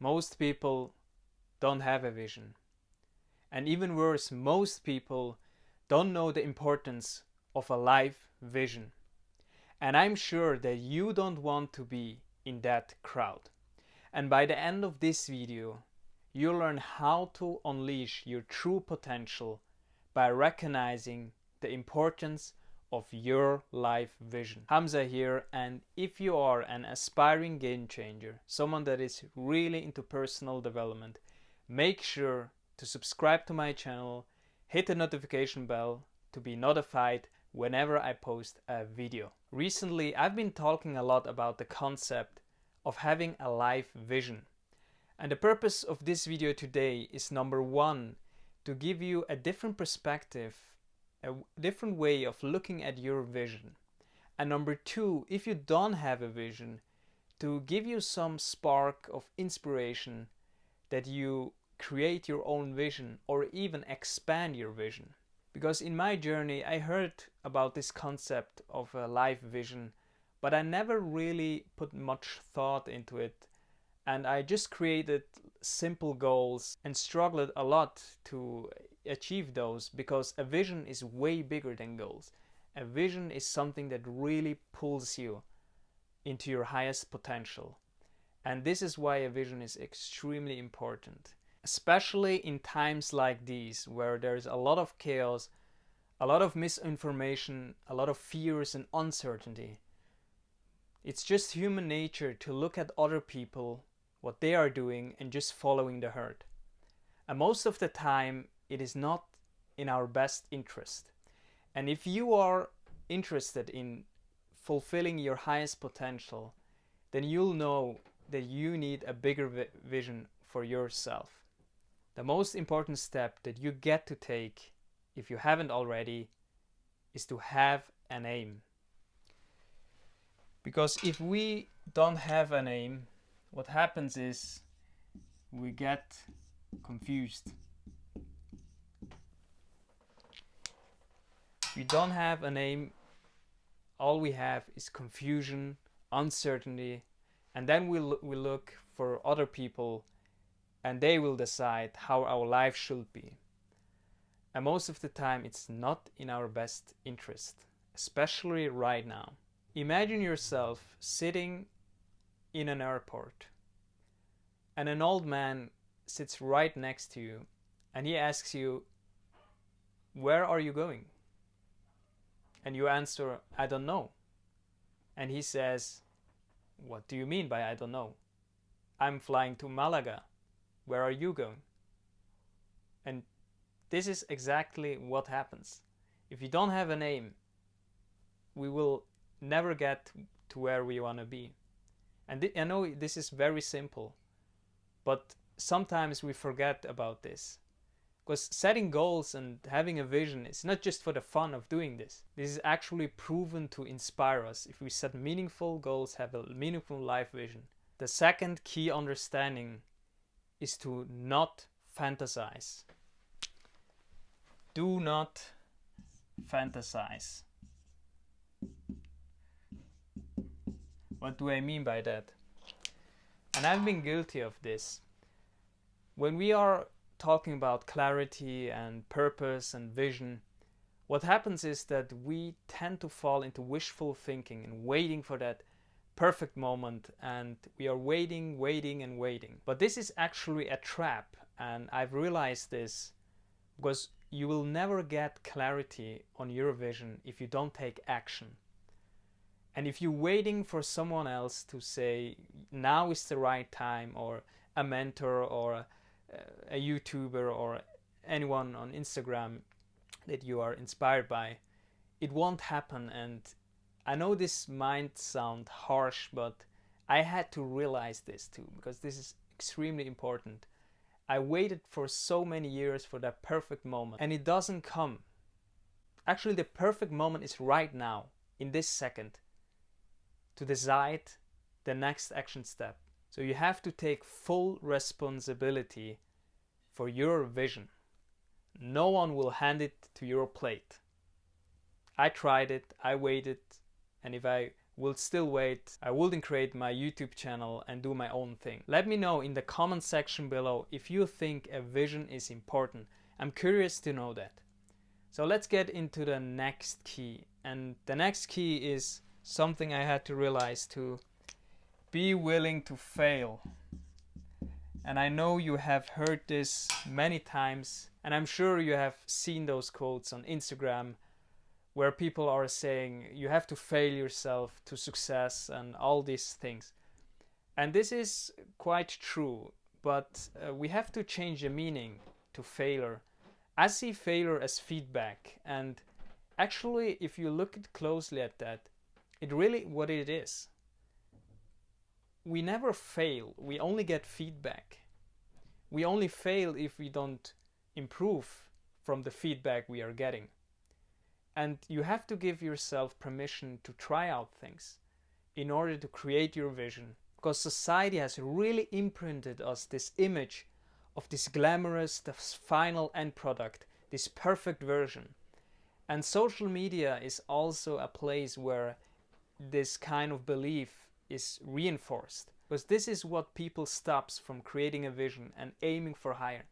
Most people don't have a vision. And even worse, most people don't know the importance of a life vision. And I'm sure that you don't want to be in that crowd. And by the end of this video, you'll learn how to unleash your true potential by recognizing the importance of your life vision. Hamzah here, and if you are an aspiring game changer, someone that is really into personal development, make sure to subscribe to my channel, hit the notification bell to be notified whenever I post a video. Recently, I've been talking a lot about the concept of having a life vision. And the purpose of this video today is, number one, to give you a different perspective, a different way of looking at your vision. And number two, if you don't have a vision, to give you some spark of inspiration that you create your own vision or even expand your vision. Because in my journey, I heard about this concept of a life vision, but I never really put much thought into it. And I just created simple goals and struggled a lot to achieve those, because a vision is way bigger than goals. A vision is something that really pulls you into your highest potential. And this is why a vision is extremely important, especially in times like these where there's a lot of chaos, a lot of misinformation, a lot of fears and uncertainty. It's just human nature to look at other people, what they are doing, and just following the herd. And most of the time, it is not in our best interest. And if you are interested in fulfilling your highest potential, then you'll know that you need a bigger vision for yourself. The most important step that you get to take, if you haven't already, is to have an aim. Because if we don't have an aim, what happens is we get confused. We don't have an aim, all we have is confusion, uncertainty, and then we look for other people and they will decide how our life should be. And most of the time it's not in our best interest, especially right now. Imagine yourself sitting in an airport and an old man sits right next to you and he asks you, "Where are you going?" And you answer, "I don't know." And he says, "What do you mean by I don't know?" "I'm flying to Malaga. Where are you going?" And this is exactly what happens. If you don't have an aim, we will never get to where we want to be. And I know this is very simple, but sometimes we forget about this. Because setting goals and having a vision is not just for the fun of doing this. This is actually proven to inspire us. If we set meaningful goals, have a meaningful life vision. The second key understanding is to not fantasize. Do not fantasize. What do I mean by that? And I've been guilty of this. When we are talking about clarity and purpose and vision, what happens is that we tend to fall into wishful thinking and waiting for that perfect moment, and we are waiting and waiting. But this is actually a trap, and I've realized this because you will never get clarity on your vision if you don't take action. And if you're waiting for someone else to say now is the right time, or a mentor or a YouTuber or anyone on Instagram that you are inspired by, it won't happen. And I know this might sound harsh, but I had to realize this too, because this is extremely important. I waited for so many years for that perfect moment, and it doesn't come. Actually, the perfect moment is right now, in this second, to decide the next action step. So you have to take full responsibility for your vision. No one will hand it to your plate. I tried it, I waited, and if I will still wait. I wouldn't create my YouTube channel and do my own thing. Let me know in the comment section below if you think a vision is important. I'm curious to know that. So let's get into the next key. And the next key is something I had to realize too. Be willing to fail. And I know you have heard this many times, and I'm sure you have seen those quotes on Instagram where people are saying you have to fail yourself to success and all these things. And this is quite true, but we have to change the meaning to failure. I see failure as feedback, and actually if you look closely at that, it really what it is. We never fail, we only get feedback. We only fail if we don't improve from the feedback we are getting. And you have to give yourself permission to try out things in order to create your vision. Because society has really imprinted us this image of this glamorous, this final end product, this perfect version. And social media is also a place where this kind of belief is reinforced. Because this is what people stops from creating a vision and aiming for higher.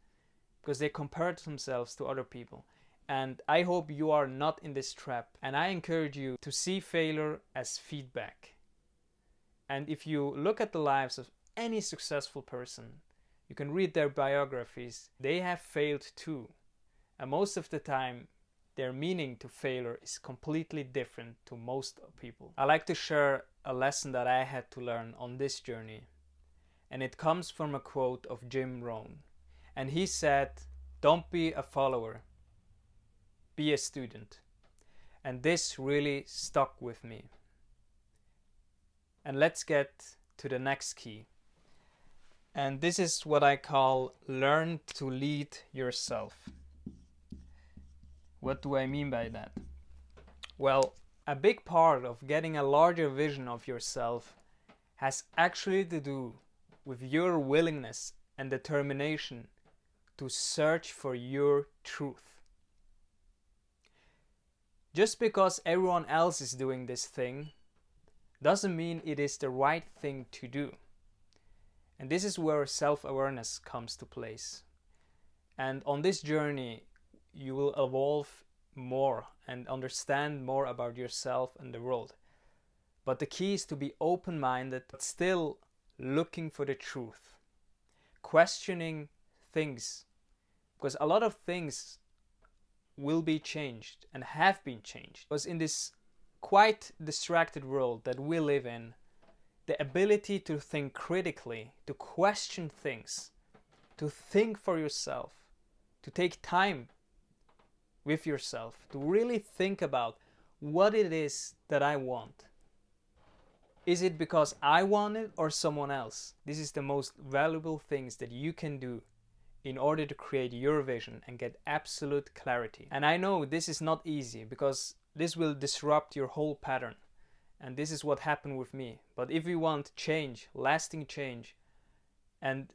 Because they compare themselves to other people. And I hope you are not in this trap. And I encourage you to see failure as feedback. And if you look at the lives of any successful person, you can read their biographies, they have failed too. And most of the time, their meaning to failure is completely different to most people. I like to share a lesson that I had to learn on this journey. And it comes from a quote of Jim Rohn. And he said, "Don't be a follower, be a student." And this really stuck with me. And let's get to the next key. And this is what I call learn to lead yourself. What do I mean by that? Well, a big part of getting a larger vision of yourself has actually to do with your willingness and determination to search for your truth. Just because everyone else is doing this thing doesn't mean it is the right thing to do. And this is where self-awareness comes to place. And on this journey, you will evolve more and understand more about yourself and the world. But the key is to be open-minded, but still looking for the truth. Questioning things. Because a lot of things will be changed and have been changed. Because in this quite distracted world that we live in, the ability to think critically, to question things, to think for yourself, to take time with yourself, to really think about what it is that I want. Is it because I want it or someone else? This is the most valuable things that you can do in order to create your vision and get absolute clarity. And I know this is not easy because this will disrupt your whole pattern. And this is what happened with me. But if you want change, lasting change, and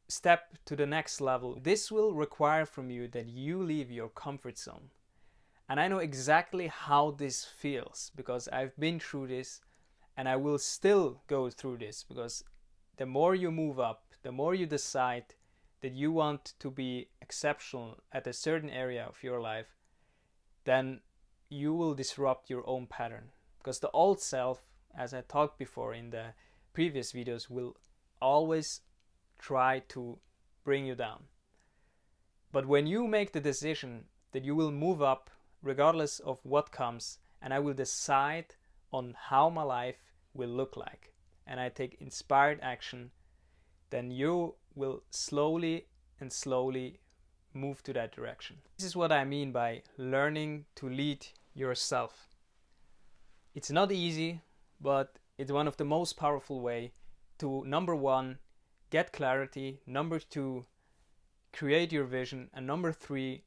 step to the next level, this will require from you that you leave your comfort zone. And I know exactly how this feels because I've been through this and I will still go through this, because the more you move up, the more you decide that you want to be exceptional at a certain area of your life, then you will disrupt your own pattern. Because the old self, as I talked before in the previous videos, will always try to bring you down. But when you make the decision that you will move up regardless of what comes, and I will decide on how my life will look like, and I take inspired action, then you will slowly and slowly move to that direction. This is what I mean by learning to lead yourself. It's not easy, but it's one of the most powerful way to, number one, get clarity, number two, create your vision, and number three,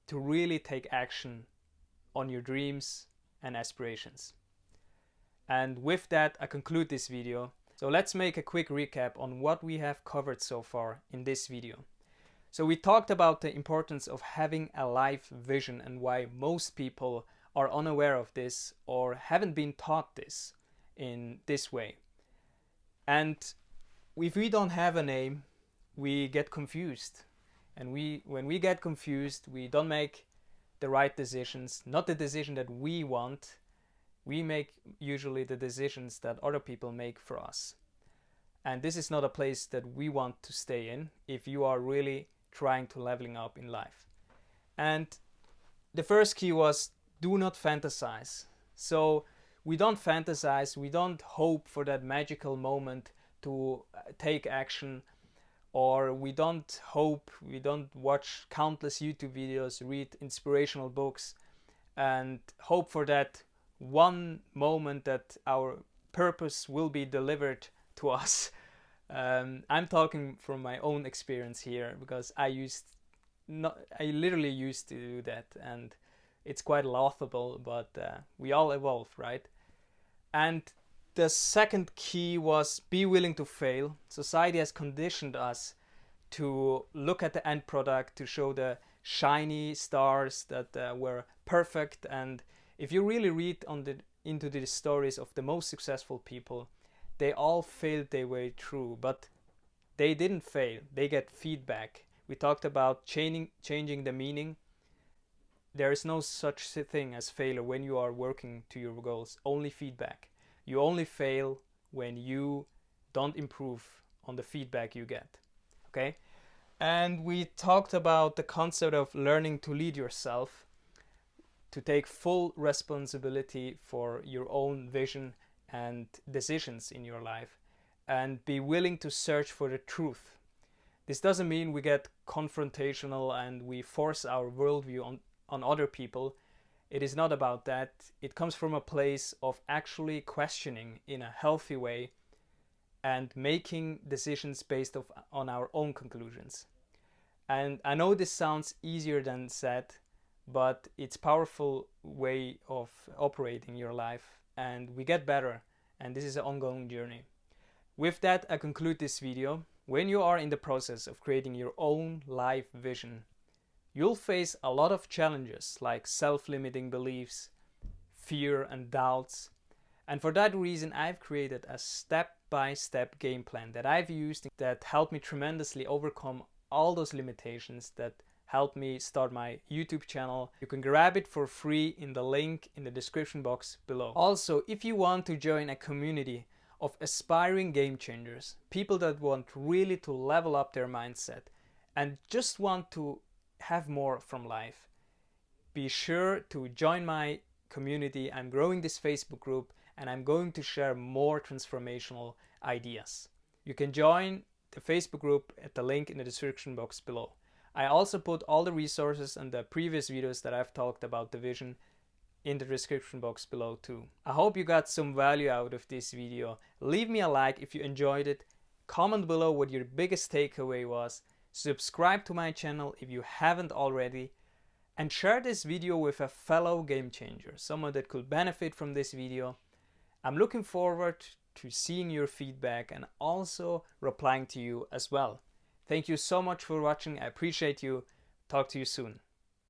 to really take action on your dreams and aspirations. And with that, I conclude this video. So let's make a quick recap on what we have covered so far in this video. So we talked about the importance of having a life vision and why most people are unaware of this or haven't been taught this. in this way. And if we don't have a name, we get confused. And when we get confused, we don't make the right decisions, not the decision that we want. We make usually the decisions that other people make for us. And this is not a place that we want to stay in if you are really trying to leveling up in life. And the first key was do not fantasize. So we don't fantasize, we don't hope for that magical moment to take action, or we don't hope, we don't watch countless YouTube videos, read inspirational books, and hope for that one moment that our purpose will be delivered to us. I'm talking from my own experience here, because I literally used to do that, and it's quite laughable, but we all evolve, right? And the second key was be willing to fail. Society has conditioned us to look at the end product, to show the shiny stars that were perfect. And if you really read into the stories of the most successful people, they all failed their way through, but they didn't fail. They get feedback. We talked about changing the meaning. There is no such thing as failure when you are working to your goals. Only feedback. You only fail when you don't improve on the feedback you get. Okay? And we talked about the concept of learning to lead yourself, to take full responsibility for your own vision and decisions in your life, and be willing to search for the truth. This doesn't mean we get confrontational and we force our worldview on other people. It is not about that. It comes from a place of actually questioning in a healthy way and making decisions based on our own conclusions. And I know this sounds easier than said, but it's a powerful way of operating your life, and we get better, and this is an ongoing journey. With that, I conclude this video. When you are in the process of creating your own life vision, you'll face a lot of challenges like self-limiting beliefs, fear and doubts. And for that reason, I've created a step-by-step game plan that I've used that helped me tremendously overcome all those limitations, that helped me start my YouTube channel. You can grab it for free in the link in the description box below. Also, if you want to join a community of aspiring game changers, people that want really to level up their mindset and just want to have more from life, be sure to join my community. I'm growing this Facebook group and I'm going to share more transformational ideas. You can join the Facebook group at the link in the description box below. I also put all the resources and the previous videos that I've talked about the vision in the description box below too. I hope you got some value out of this video. Leave me a like if you enjoyed it. Comment below what your biggest takeaway was. Subscribe to my channel if you haven't already. And share this video with a fellow game changer, someone that could benefit from this video. I'm looking forward to seeing your feedback and also replying to you as well. Thank you so much for watching. I appreciate you. Talk to you soon.